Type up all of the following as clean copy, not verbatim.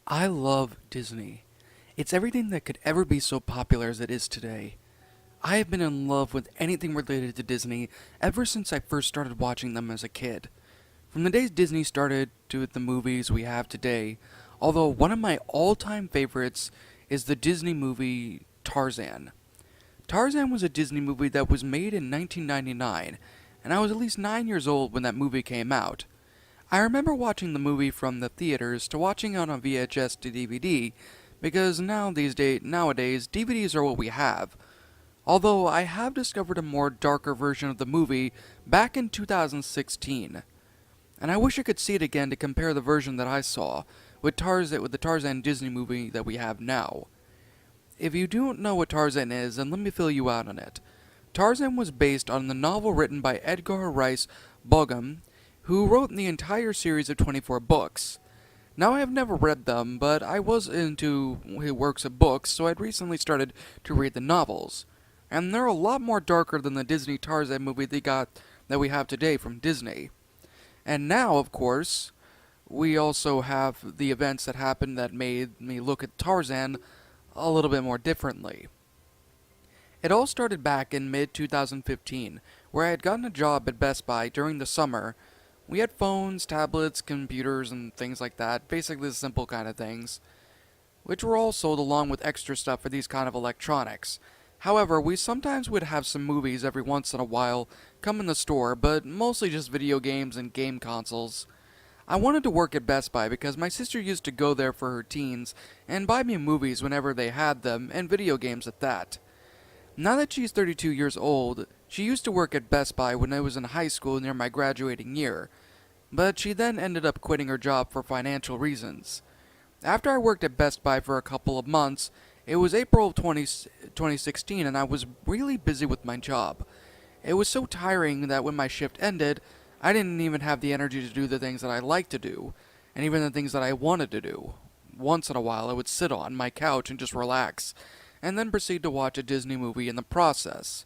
I love Disney. It's everything that could ever be so popular as it is today. I have been in love with anything related to Disney ever since I first started watching them as a kid. From the days Disney started to the movies we have today, although one of my all-time favorites is the Disney movie Tarzan. Tarzan was a Disney movie that was made in 1999, and I was at least 9 years old when that movie came out. I remember watching the movie from the theaters to watching it on VHS to DVD, because nowadays DVDs are what we have. Although I have discovered a more darker version of the movie back in 2016, and I wish I could see it again to compare the version that I saw with the Tarzan Disney movie that we have now. If you don't know what Tarzan is, then let me fill you out on it. Tarzan was based on the novel written by Edgar Rice Burroughs, who wrote the entire series of 24 books. Now, I have never read them, but I was into his works of books, so I'd recently started to read the novels. And they're a lot more darker than the Disney Tarzan movie that we have today from Disney. And now, of course, we also have the events that happened that made me look at Tarzan a little bit more differently. It all started back in mid 2015, where I had gotten a job at Best Buy during the summer. We had phones, tablets, computers, and things like that, basically the simple kind of things, which were all sold along with extra stuff for these kind of electronics. However, we sometimes would have some movies every once in a while come in the store, but mostly just video games and game consoles. I wanted to work at Best Buy because my sister used to go there for her teens and buy me movies whenever they had them, and video games at that. Now that she's 32 years old, she used to work at Best Buy when I was in high school near my graduating year, but she then ended up quitting her job for financial reasons. After I worked at Best Buy for a couple of months, it was April of 2016 and I was really busy with my job. It was so tiring that when my shift ended, I didn't even have the energy to do the things that I like to do, and even the things that I wanted to do. Once in a while, I would sit on my couch and just relax, and then proceed to watch a Disney movie in the process.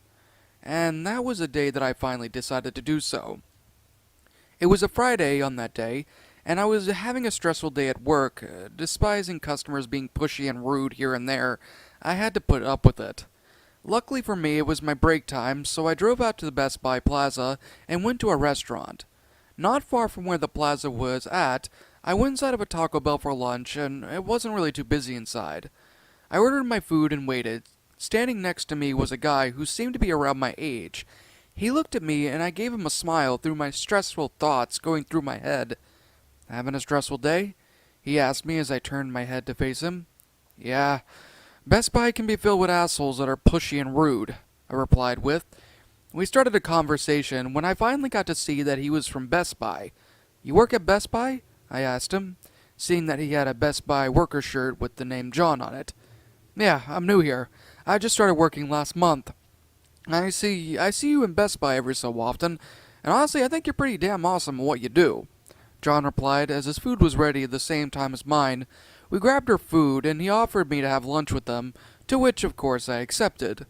And that was the day that I finally decided to do so. It was a Friday on that day, and I was having a stressful day at work, despising customers being pushy and rude here and there. I had to put up with it. Luckily for me, it was my break time, so I drove out to the Best Buy Plaza and went to a restaurant. Not far from where the plaza was at, I went inside of a Taco Bell for lunch, and it wasn't really too busy inside. I ordered my food and waited. Standing next to me was a guy who seemed to be around my age. He looked at me, and I gave him a smile through my stressful thoughts going through my head. "Having a stressful day?" he asked me as I turned my head to face him. "Yeah, Best Buy can be filled with assholes that are pushy and rude," I replied with. We started a conversation when I finally got to see that he was from Best Buy. "You work at Best Buy?" I asked him, seeing that he had a Best Buy worker shirt with the name John on it. "Yeah, I'm new here. I just started working last month. I see you in Best Buy every so often, and honestly I think you're pretty damn awesome at what you do," John replied as his food was ready at the same time as mine. We grabbed our food, and he offered me to have lunch with them, to which, of course, I accepted.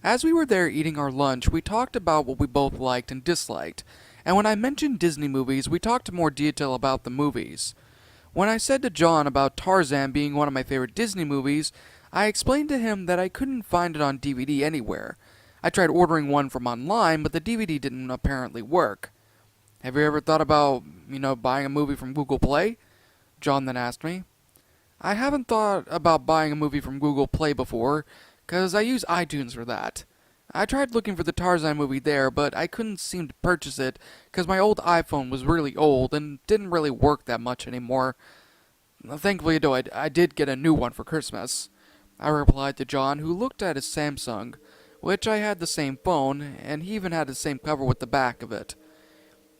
As we were there eating our lunch, we talked about what we both liked and disliked, and when I mentioned Disney movies, we talked in more detail about the movies. When I said to John about Tarzan being one of my favorite Disney movies, I explained to him that I couldn't find it on DVD anywhere. I tried ordering one from online, but the DVD didn't apparently work. "Have you ever thought about, buying a movie from Google Play?" John then asked me. "I haven't thought about buying a movie from Google Play before, 'cause I use iTunes for that. I tried looking for the Tarzan movie there, but I couldn't seem to purchase it 'cause my old iPhone was really old and didn't really work that much anymore. Thankfully, though, I did get a new one for Christmas," I replied to John, who looked at his Samsung, which I had the same phone, and he even had the same cover with the back of it.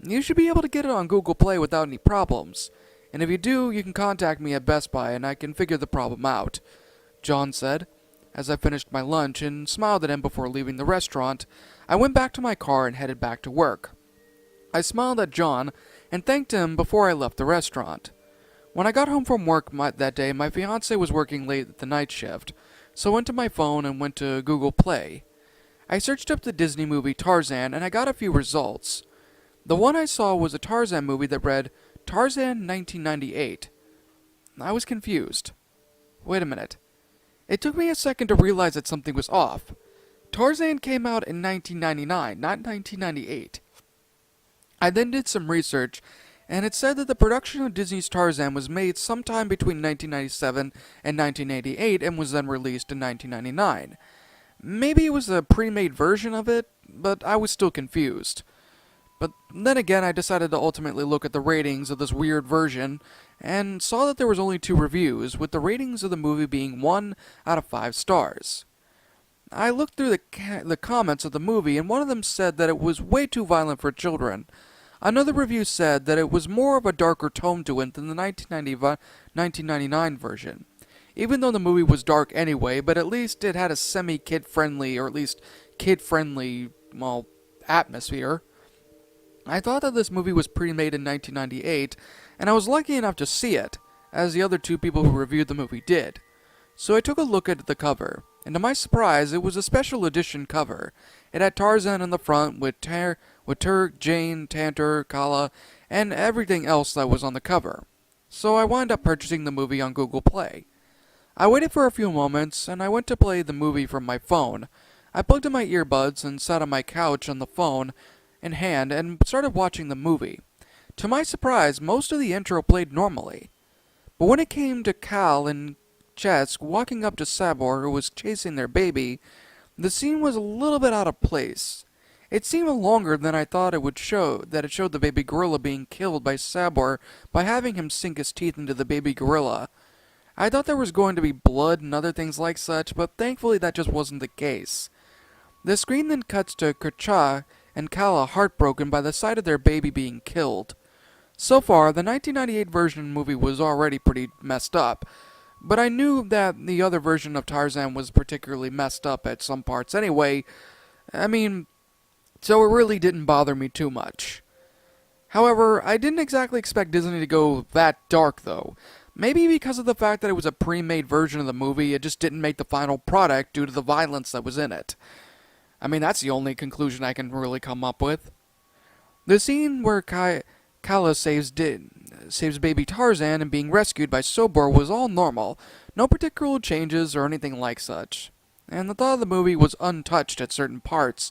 "You should be able to get it on Google Play without any problems. And if you do, you can contact me at Best Buy and I can figure the problem out," John said. As I finished my lunch and smiled at him before leaving the restaurant, I went back to my car and headed back to work. I smiled at John and thanked him before I left the restaurant. When I got home from work that day, my fiancée was working late at the night shift, so I went to my phone and went to Google Play. I searched up the Disney movie Tarzan and I got a few results. The one I saw was a Tarzan movie that read Tarzan 1998. I was confused. Wait a minute. It took me a second to realize that something was off. Tarzan came out in 1999, not 1998. I then did some research, and it said that the production of Disney's Tarzan was made sometime between 1997 and 1988 and was then released in 1999. Maybe it was a pre-made version of it, but I was still confused. But then again, I decided to ultimately look at the ratings of this weird version, and saw that there was only 2 reviews, with the ratings of the movie being 1 out of 5 stars. I looked through the comments of the movie, and one of them said that it was way too violent for children. Another review said that it was more of a darker tone to it than the 1999 version. Even though the movie was dark anyway, but at least it had a semi-kid-friendly, or at least kid-friendly, atmosphere. I thought that this movie was pre-made in 1998, and I was lucky enough to see it, as the other 2 people who reviewed the movie did. So I took a look at the cover, and to my surprise, it was a special edition cover. It had Tarzan in the front with Turk, Jane, Tantor, Kala, and everything else that was on the cover. So I wound up purchasing the movie on Google Play. I waited for a few moments, and I went to play the movie from my phone. I plugged in my earbuds and sat on my couch on the phone in hand and started watching the movie. To my surprise, most of the intro played normally. But when it came to Cal and Chesk walking up to Sabor, who was chasing their baby, the scene was a little bit out of place. It seemed longer than I thought it would show, that it showed the baby gorilla being killed by Sabor by having him sink his teeth into the baby gorilla. I thought there was going to be blood and other things like such, but thankfully that just wasn't the case. The screen then cuts to Kercha and Kala heartbroken by the sight of their baby being killed. So far, the 1998 version of the movie was already pretty messed up, but I knew that the other version of Tarzan was particularly messed up at some parts anyway. So it really didn't bother me too much. However, I didn't exactly expect Disney to go that dark though. Maybe because of the fact that it was a pre-made version of the movie, it just didn't make the final product due to the violence that was in it. That's the only conclusion I can really come up with. The scene where Kala saves baby Tarzan and being rescued by Sobor was all normal, no particular changes or anything like such, and the thought of the movie was untouched at certain parts.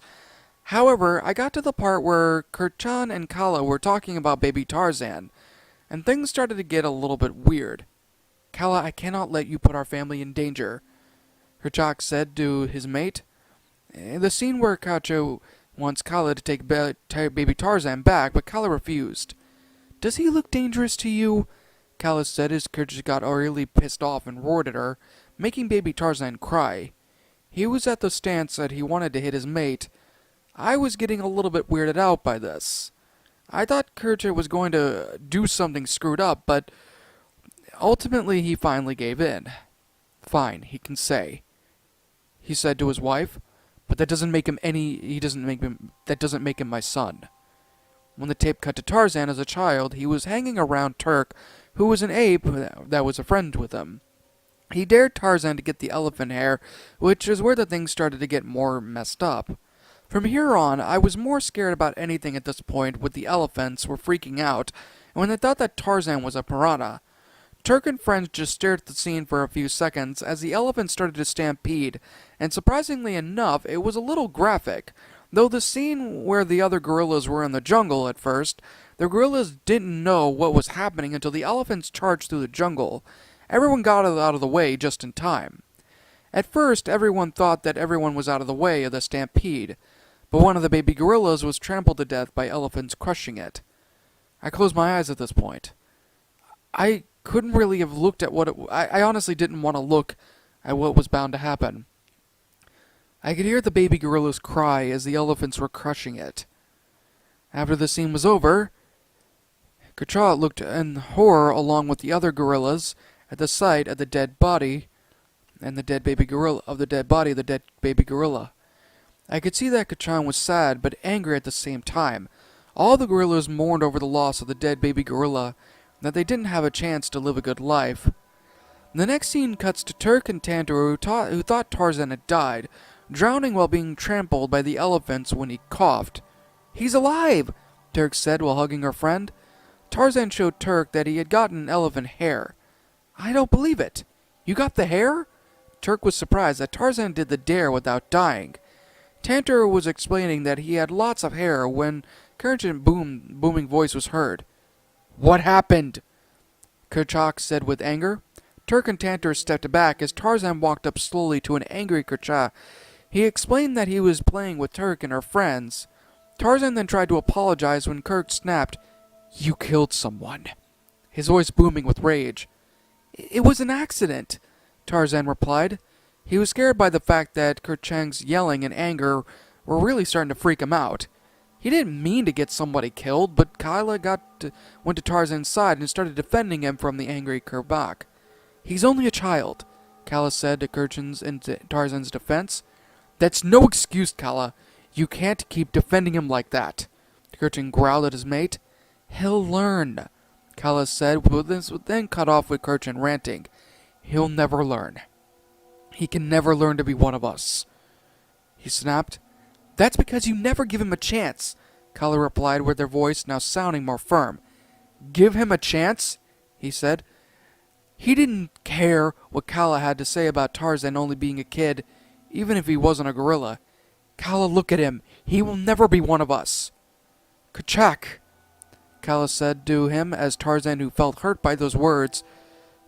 However, I got to the part where Kerchan and Kala were talking about baby Tarzan, and things started to get a little bit weird. "Kala, I cannot let you put our family in danger," Kerchak said to his mate. The scene where Kacho wants Kala to take baby Tarzan back, but Kala refused. "Does he look dangerous to you?" Kala said as Kerchak got really pissed off and roared at her, making baby Tarzan cry. He was at the stance that he wanted to hit his mate. I was getting a little bit weirded out by this. I thought Kerchak was going to do something screwed up, but ultimately he finally gave in. "Fine, he can say," he said to his wife. "But that doesn't make him that doesn't make him my son." When the tape cut to Tarzan as a child, he was hanging around Turk, who was an ape that was a friend with him. He dared Tarzan to get the elephant hair, which is where the things started to get more messed up. From here on, I was more scared about anything at this point, with the elephants were freaking out, and when they thought that Tarzan was a piranha. Turk and friends just stared at the scene for a few seconds as the elephants started to stampede, and surprisingly enough, it was a little graphic. Though the scene where the other gorillas were in the jungle at first, the gorillas didn't know what was happening until the elephants charged through the jungle. Everyone got out of the way just in time. At first, everyone thought that everyone was out of the way of the stampede, but one of the baby gorillas was trampled to death by elephants crushing it. I closed my eyes at this point. I couldn't really have looked at I honestly didn't want to look at what was bound to happen. I could hear the baby gorillas cry as the elephants were crushing it. After the scene was over, Kercha looked in horror along with the other gorillas at the sight of the dead body and the dead baby gorilla. I could see that Kachan was sad but angry at the same time. All the gorillas mourned over the loss of the dead baby gorilla, and that they didn't have a chance to live a good life. The next scene cuts to Turk and Tantor, who thought Tarzan had died, drowning while being trampled by the elephants when he coughed. "He's alive!" Turk said while hugging her friend. Tarzan showed Turk that he had gotten an elephant hair. I don't believe it. You got the hair? Turk was surprised that Tarzan did the dare without dying. Tantor was explaining that he had lots of hair when Kerchan's booming voice was heard. What happened? Kerchak said with anger. Turk and Tantor stepped back as Tarzan walked up slowly to an angry Kerchak. He explained that he was playing with Turk and her friends. Tarzan then tried to apologize when Kirk snapped, You killed someone, his voice booming with rage. It was an accident, Tarzan replied. He was scared by the fact that Kerchak's yelling and anger were really starting to freak him out. He didn't mean to get somebody killed, but Kyla went to Tarzan's side and started defending him from the angry Kerchak. He's only a child, Kala said to Kerchan's in Tarzan's defense. That's no excuse, Kala. You can't keep defending him like that. Kerchan growled at his mate. He'll learn, Kala said, but then cut off with Kerchan ranting. He'll never learn. He can never learn to be one of us. He snapped. That's because you never give him a chance, Kala replied with her voice now sounding more firm. Give him a chance? He said. He didn't care what Kala had to say about Tarzan only being a kid, even if he wasn't a gorilla. Kala, look at him. He will never be one of us. Kerchak, Kala said to him as Tarzan, who felt hurt by those words.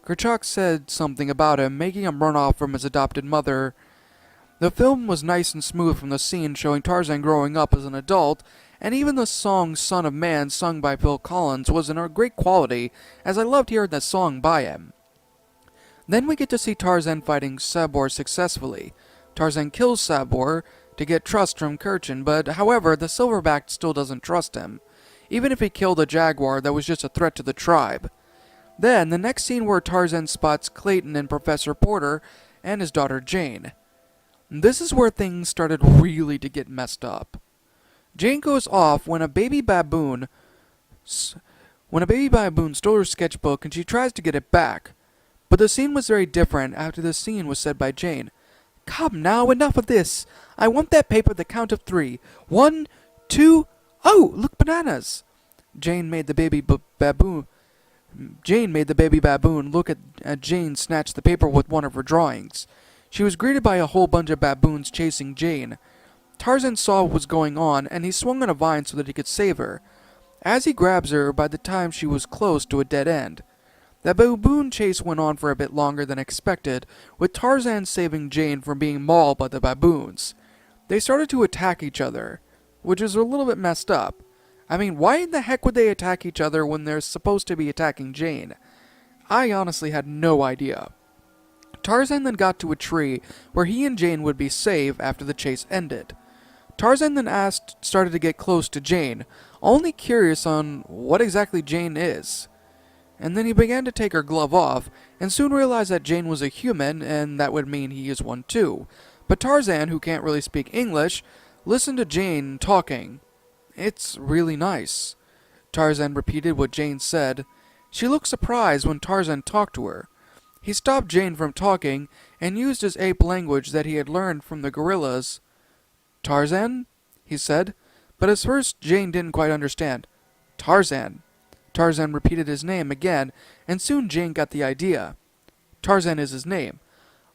Kerchak said something about him, making him run off from his adopted mother. The film was nice and smooth from the scene showing Tarzan growing up as an adult, and even the song Son of Man sung by Phil Collins was in a great quality, as I loved hearing that song by him. Then we get to see Tarzan fighting Sabor successfully. Tarzan kills Sabor to get trust from Kerchan, but however, the silverback still doesn't trust him, even if he killed a jaguar that was just a threat to the tribe. Then, the next scene where Tarzan spots Clayton and Professor Porter and his daughter Jane. This is where things started really to get messed up. Jane goes off when a baby baboon stole her sketchbook and she tries to get it back. But the scene was very different after the scene was said by Jane. Come now, enough of this. I want that paper at the count of 3. 1, 2, oh, look, bananas. Jane made the baby baboon look at Jane snatch the paper with one of her drawings. She was greeted by a whole bunch of baboons chasing Jane. Tarzan saw what was going on, and he swung on a vine so that he could save her. As he grabs her, by the time she was close to a dead end. The baboon chase went on for a bit longer than expected, with Tarzan saving Jane from being mauled by the baboons. They started to attack each other, which is a little bit messed up. I mean, why in the heck would they attack each other when they're supposed to be attacking Jane? I honestly had no idea. Tarzan then got to a tree where he and Jane would be safe after the chase ended. Tarzan then started to get close to Jane, only curious on what exactly Jane is. And then he began to take her glove off, and soon realized that Jane was a human, and that would mean he is one too. But Tarzan, who can't really speak English, listened to Jane talking. It's really nice. Tarzan repeated what Jane said. She looked surprised when Tarzan talked to her. He stopped Jane from talking, and used his ape language that he had learned from the gorillas. Tarzan? He said, but at first Jane didn't quite understand. Tarzan. Tarzan repeated his name again, and soon Jane got the idea. Tarzan is his name.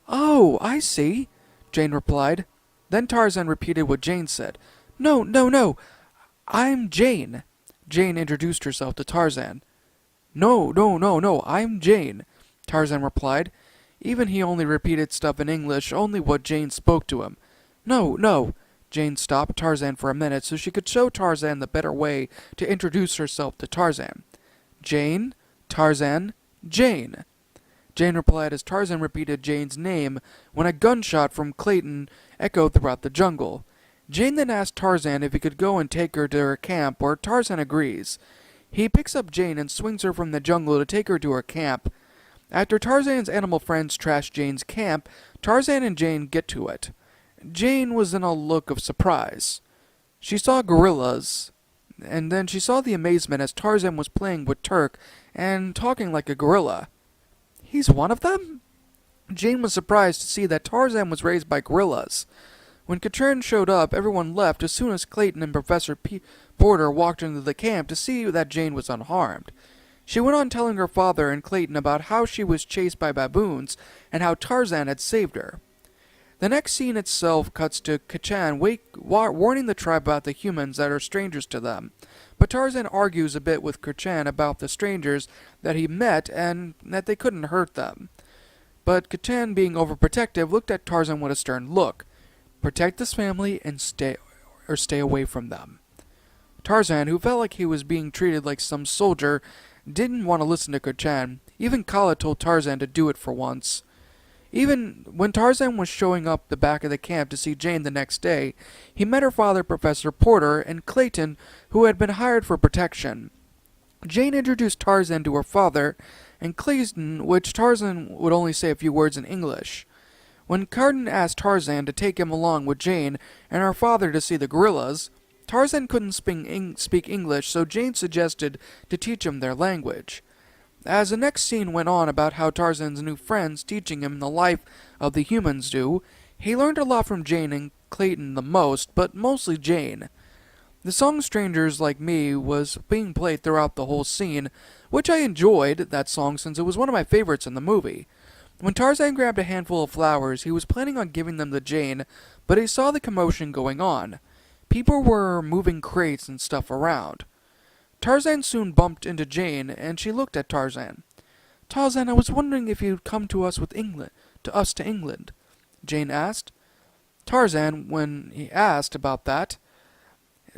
Oh, I see, Jane replied. Then Tarzan repeated what Jane said. No, I'm Jane. Jane introduced herself to Tarzan. No, I'm Jane, Tarzan replied. Even he only repeated stuff in English, only what Jane spoke to him. No. Jane stopped Tarzan for a minute so she could show Tarzan the better way to introduce herself to Tarzan. Jane, Tarzan, Jane. Jane replied as Tarzan repeated Jane's name when a gunshot from Clayton echoed throughout the jungle. Jane then asked Tarzan if he could go and take her to her camp, where Tarzan agrees. He picks up Jane and swings her from the jungle to take her to her camp. After Tarzan's animal friends trash Jane's camp, Tarzan and Jane get to it. Jane was in a look of surprise. She saw gorillas, and then she saw the amazement as Tarzan was playing with Turk and talking like a gorilla. He's one of them? Jane was surprised to see that Tarzan was raised by gorillas. When Katrin showed up, everyone left as soon as Clayton and Professor Porter walked into the camp to see that Jane was unharmed. She went on telling her father and Clayton about how she was chased by baboons and how Tarzan had saved her. The next scene itself cuts to Kachan warning the tribe about the humans that are strangers to them. But Tarzan argues a bit with Kachan about the strangers that he met and that they couldn't hurt them. But Kachan, being overprotective, looked at Tarzan with a stern look. Protect this family and stay away from them. Tarzan, who felt like he was being treated like some soldier, didn't want to listen to Kachan. Even Kala told Tarzan to do it for once. Even when Tarzan was showing up the back of the camp to see Jane the next day, he met her father, Professor Porter, and Clayton, who had been hired for protection. Jane introduced Tarzan to her father, and Clayton, which Tarzan would only say a few words in English. When Clayton asked Tarzan to take him along with Jane and her father to see the gorillas, Tarzan couldn't speak English, so Jane suggested to teach him their language. As the next scene went on about how Tarzan's new friends teaching him the life of the humans do, he learned a lot from Jane and Clayton the most, but mostly Jane. The song Strangers Like Me was being played throughout the whole scene, which I enjoyed, that song, since it was one of my favorites in the movie. When Tarzan grabbed a handful of flowers, he was planning on giving them to Jane, but he saw the commotion going on. People were moving crates and stuff around. Tarzan soon bumped into Jane, and she looked at Tarzan. "Tarzan, I was wondering if you'd come to us to England," Jane asked. Tarzan, when he asked about that,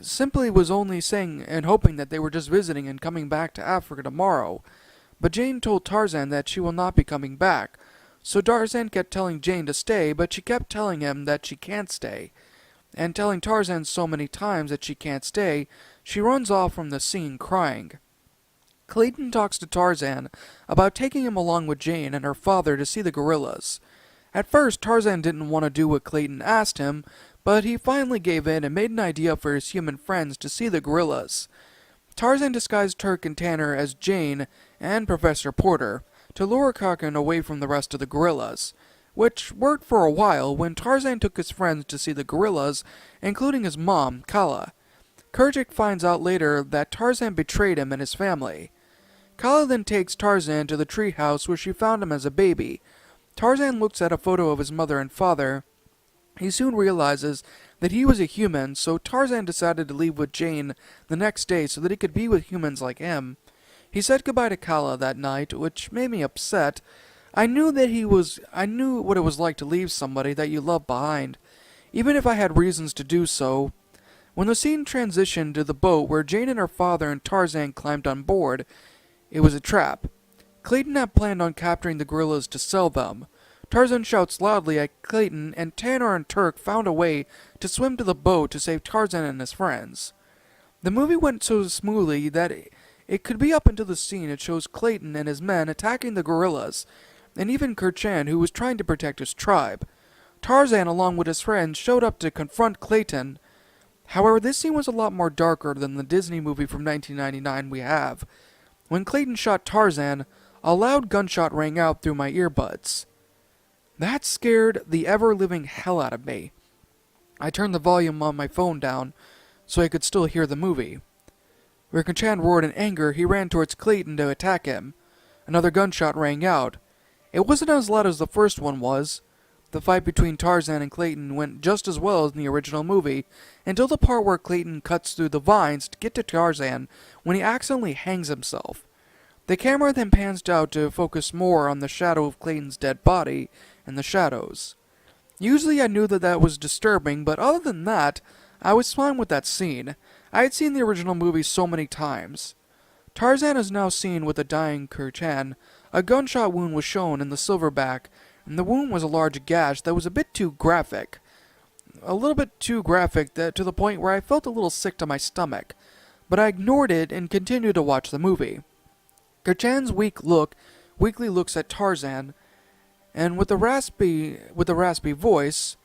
simply was only saying and hoping that they were just visiting and coming back to Africa tomorrow. But Jane told Tarzan that she will not be coming back, so Tarzan kept telling Jane to stay, but she kept telling him that she can't stay. And telling Tarzan so many times that she can't stay, she runs off from the scene crying. Clayton talks to Tarzan about taking him along with Jane and her father to see the gorillas. At first, Tarzan didn't want to do what Clayton asked him, but he finally gave in and made an idea for his human friends to see the gorillas. Tarzan disguised Turk and Tanner as Jane and Professor Porter to lure Kakin away from the rest of the gorillas, which worked for a while when Tarzan took his friends to see the gorillas, including his mom, Kala. Kurjik finds out later that Tarzan betrayed him and his family. Kala then takes Tarzan to the treehouse where she found him as a baby. Tarzan looks at a photo of his mother and father. He soon realizes that he was a human, so Tarzan decided to leave with Jane the next day so that he could be with humans like him. He said goodbye to Kala that night, which made me upset. I knew what it was like to leave somebody that you love behind, even if I had reasons to do so. When the scene transitioned to the boat where Jane and her father and Tarzan climbed on board, it was a trap. Clayton had planned on capturing the gorillas to sell them. Tarzan shouts loudly at Clayton, and Tanner and Turk found a way to swim to the boat to save Tarzan and his friends. The movie went so smoothly that it could be up until the scene it shows Clayton and his men attacking the gorillas, and even Kerchan, who was trying to protect his tribe. Tarzan, along with his friends, showed up to confront Clayton. However, this scene was a lot more darker than the Disney movie from 1999 we have. When Clayton shot Tarzan, a loud gunshot rang out through my earbuds. That scared the ever-living hell out of me. I turned the volume on my phone down so I could still hear the movie. Where Kerchan roared in anger, he ran towards Clayton to attack him. Another gunshot rang out. It wasn't as loud as the first one was. The fight between Tarzan and Clayton went just as well as in the original movie, until the part where Clayton cuts through the vines to get to Tarzan when he accidentally hangs himself. The camera then pans out to focus more on the shadow of Clayton's dead body in the shadows. Usually I knew that was disturbing, but other than that, I was fine with that scene. I had seen the original movie so many times. Tarzan is now seen with a dying Kerchan. A gunshot wound was shown in the silverback, and the wound was a large gash that was a bit too graphic. A little bit too graphic to the point where I felt a little sick to my stomach, but I ignored it and continued to watch the movie. Kerchan's weakly looks at Tarzan, and with a raspy voice,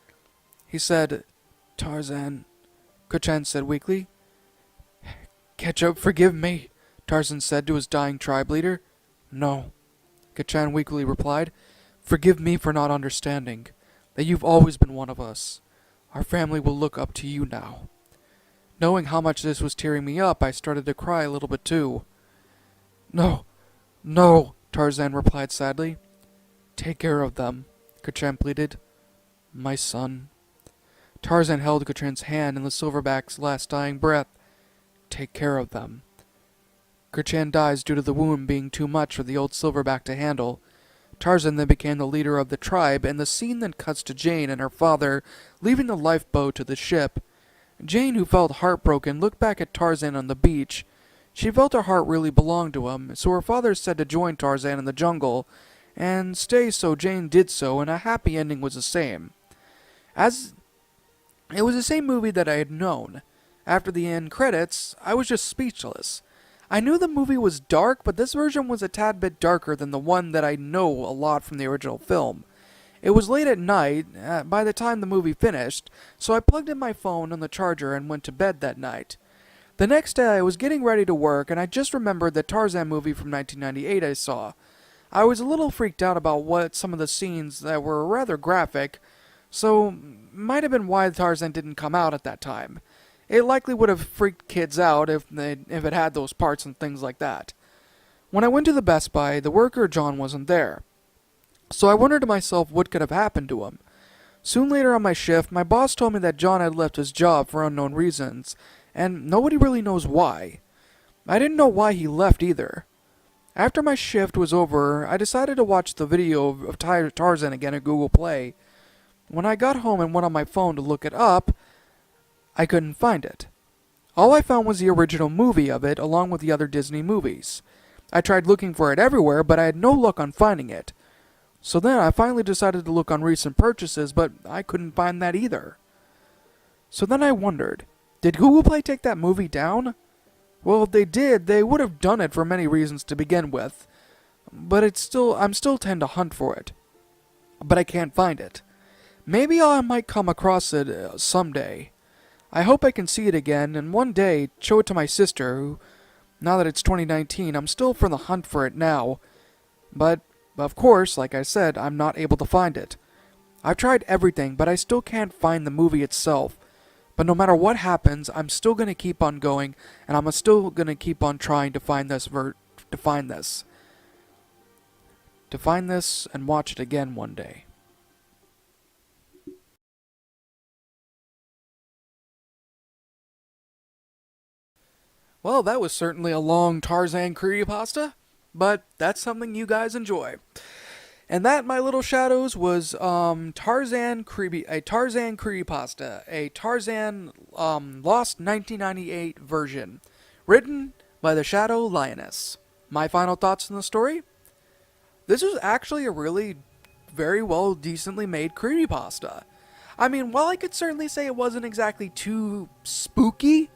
he said, "Tarzan," Kerchan said weakly. "Ketchup, forgive me," Tarzan said to his dying tribe leader. "No," Kerchan weakly replied. "Forgive me for not understanding that you've always been one of us. Our family will look up to you now." Knowing how much this was tearing me up, I started to cry a little bit too. No, no, Tarzan replied sadly. Take care of them, Kachan pleaded. My son. Tarzan held Kachan's hand in the silverback's last dying breath. Take care of them. Kachan dies due to the wound being too much for the old silverback to handle. Tarzan then became the leader of the tribe, and the scene then cuts to Jane and her father leaving the lifeboat to the ship. Jane, who felt heartbroken, looked back at Tarzan on the beach. She felt her heart really belonged to him, so her father said to join Tarzan in the jungle, and stay, so Jane did so, and a happy ending was the same. As it was the same movie that I had known. After the end credits, I was just speechless. I knew the movie was dark, but this version was a tad bit darker than the one that I know a lot from the original film. It was late at night by the time the movie finished, so I plugged in my phone on the charger and went to bed that night. The next day I was getting ready to work, and I just remembered the Tarzan movie from 1998 I saw. I was a little freaked out about what some of the scenes that were rather graphic, so might have been why Tarzan didn't come out at that time. It likely would have freaked kids out if it had those parts and things like that. When I went to the Best Buy, the worker John wasn't there. So I wondered to myself what could have happened to him. Soon later on my shift, my boss told me that John had left his job for unknown reasons, and nobody really knows why. I didn't know why he left either. After my shift was over, I decided to watch the video of Tarzan again at Google Play. When I got home and went on my phone to look it up, I couldn't find it. All I found was the original movie of it, along with the other Disney movies. I tried looking for it everywhere, but I had no luck on finding it. So then I finally decided to look on recent purchases, but I couldn't find that either. So then I wondered, did Google Play take that movie down? Well, if they did, they would have done it for many reasons to begin with. But I'm still tend to hunt for it. But I can't find it. Maybe I might come across it someday. I hope I can see it again, and one day show it to my sister, who, now that it's 2019, I'm still for the hunt for it now. But, of course, like I said, I'm not able to find it. I've tried everything, but I still can't find the movie itself. But no matter what happens, I'm still going to keep on going, and I'm still going to keep on trying to find this and watch it again one day. Well, that was certainly a long Tarzan creepypasta, but that's something you guys enjoy. And that, my little shadows, was Tarzan creepypasta, a Tarzan Lost 1998 version, written by the Shadow Lioness. My final thoughts on the story? This was actually a really very well, decently made creepypasta. I mean, while I could certainly say it wasn't exactly too spooky,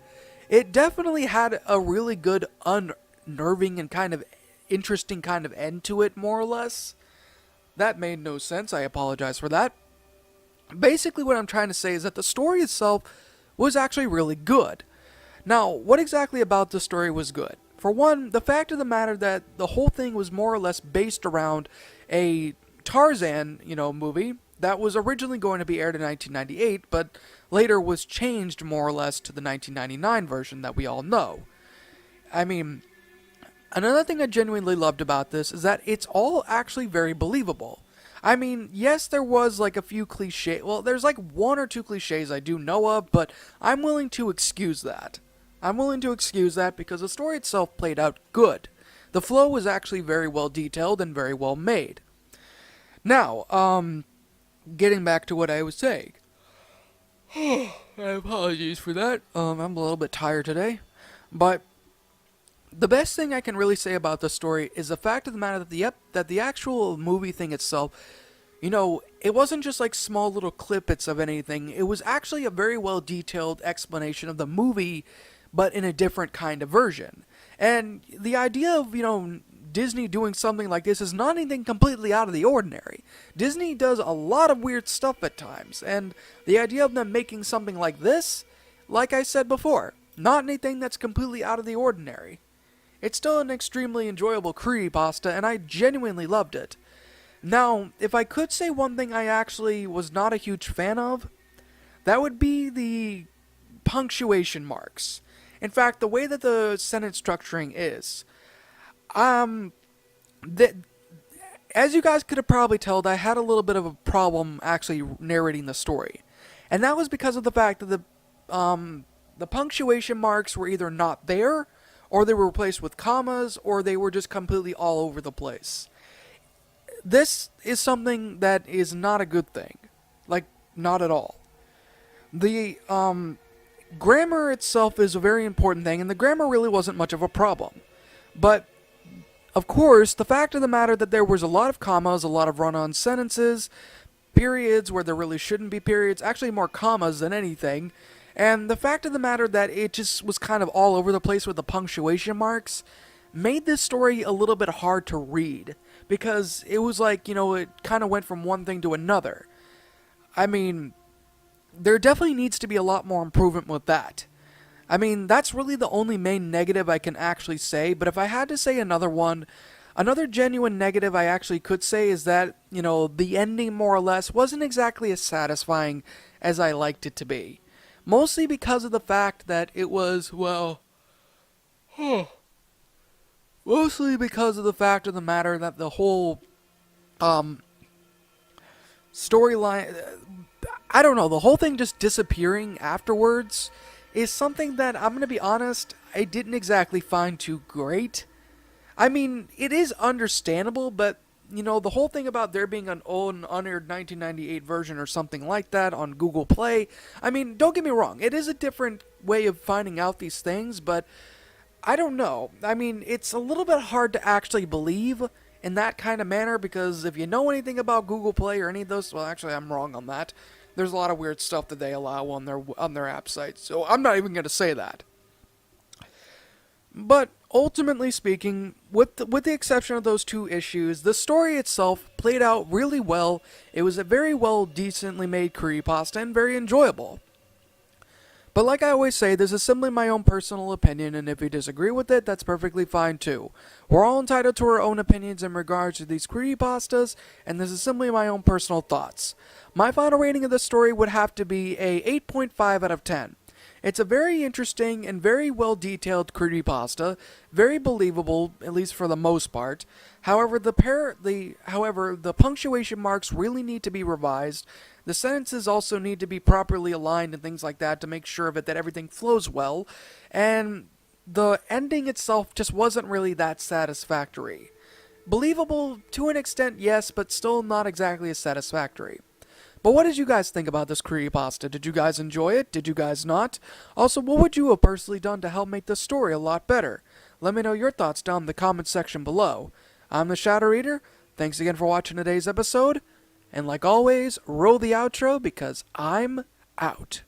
it definitely had a really good, unnerving, and kind of interesting kind of end to it, more or less. That made no sense, I apologize for that. Basically what I'm trying to say is that the story itself was actually really good. Now, what exactly about the story was good? For one, the fact of the matter that the whole thing was more or less based around a Tarzan, movie that was originally going to be aired in 1998, but later was changed more or less to the 1999 version that we all know. I mean, another thing I genuinely loved about this is that it's all actually very believable. I mean, yes, there was like a few cliches. Well, there's like one or two cliches I do know of, but I'm willing to excuse that. I'm willing to excuse that because the story itself played out good. The flow was actually very well detailed and very well made. Now, getting back to what I was saying. I apologize for that. I'm a little bit tired today. But the best thing I can really say about the story is the fact of the matter that the actual movie thing itself, it wasn't just like small little clippets of anything. It was actually a very well detailed explanation of the movie, but in a different kind of version. And the idea of, Disney doing something like this is not anything completely out of the ordinary. Disney does a lot of weird stuff at times, and the idea of them making something like this, like I said before, not anything that's completely out of the ordinary. It's still an extremely enjoyable creepypasta, and I genuinely loved it. Now, if I could say one thing I actually was not a huge fan of, that would be the punctuation marks. In fact, the way that the sentence structuring is, um, that as you guys could have probably told, I had a little bit of a problem actually narrating the story, and that was because of the fact that the punctuation marks were either not there, or they were replaced with commas, or they were just completely all over the place. This is something that is not a good thing, like not at all. The grammar itself is a very important thing, and the grammar really wasn't much of a problem, but of course, the fact of the matter that there was a lot of commas, a lot of run-on sentences, periods where there really shouldn't be periods, actually more commas than anything, and the fact of the matter that it just was kind of all over the place with the punctuation marks made this story a little bit hard to read, because it was like, it kind of went from one thing to another. I mean, there definitely needs to be a lot more improvement with that. I mean, that's really the only main negative I can actually say, but if I had to say another one, another genuine negative I actually could say is that, the ending more or less wasn't exactly as satisfying as I liked it to be. Mostly because of the fact that it was, mostly because of the fact of the matter that the whole, storyline, I don't know, the whole thing just disappearing afterwards is something that, I'm going to be honest, I didn't exactly find too great. I mean, it is understandable, but, the whole thing about there being an old unaired 1998 version or something like that on Google Play, I mean, don't get me wrong, it is a different way of finding out these things, but I don't know. I mean, it's a little bit hard to actually believe in that kind of manner, because if you know anything about Google Play or any of those, well, actually, I'm wrong on that. There's a lot of weird stuff that they allow on their app site, so I'm not even going to say that. But ultimately speaking, with the exception of those two issues, the story itself played out really well. It was a very well, decently made creepypasta and very enjoyable. But like I always say, this is simply my own personal opinion, and if you disagree with it, that's perfectly fine too. We're all entitled to our own opinions in regards to these creepypastas, and this is simply my own personal thoughts. My final rating of this story would have to be a 8.5 out of 10. It's a very interesting and very well detailed creepypasta, very believable, at least for the most part. However, the punctuation marks really need to be revised. The sentences also need to be properly aligned and things like that to make sure of it that everything flows well, and the ending itself just wasn't really that satisfactory. Believable to an extent, yes, but still not exactly as satisfactory. But what did you guys think about this creepypasta? Did you guys enjoy it? Did you guys not? Also, what would you have personally done to help make this story a lot better? Let me know your thoughts down in the comments section below. I'm the Shadow Reader. Thanks again for watching today's episode. And like always, roll the outro because I'm out.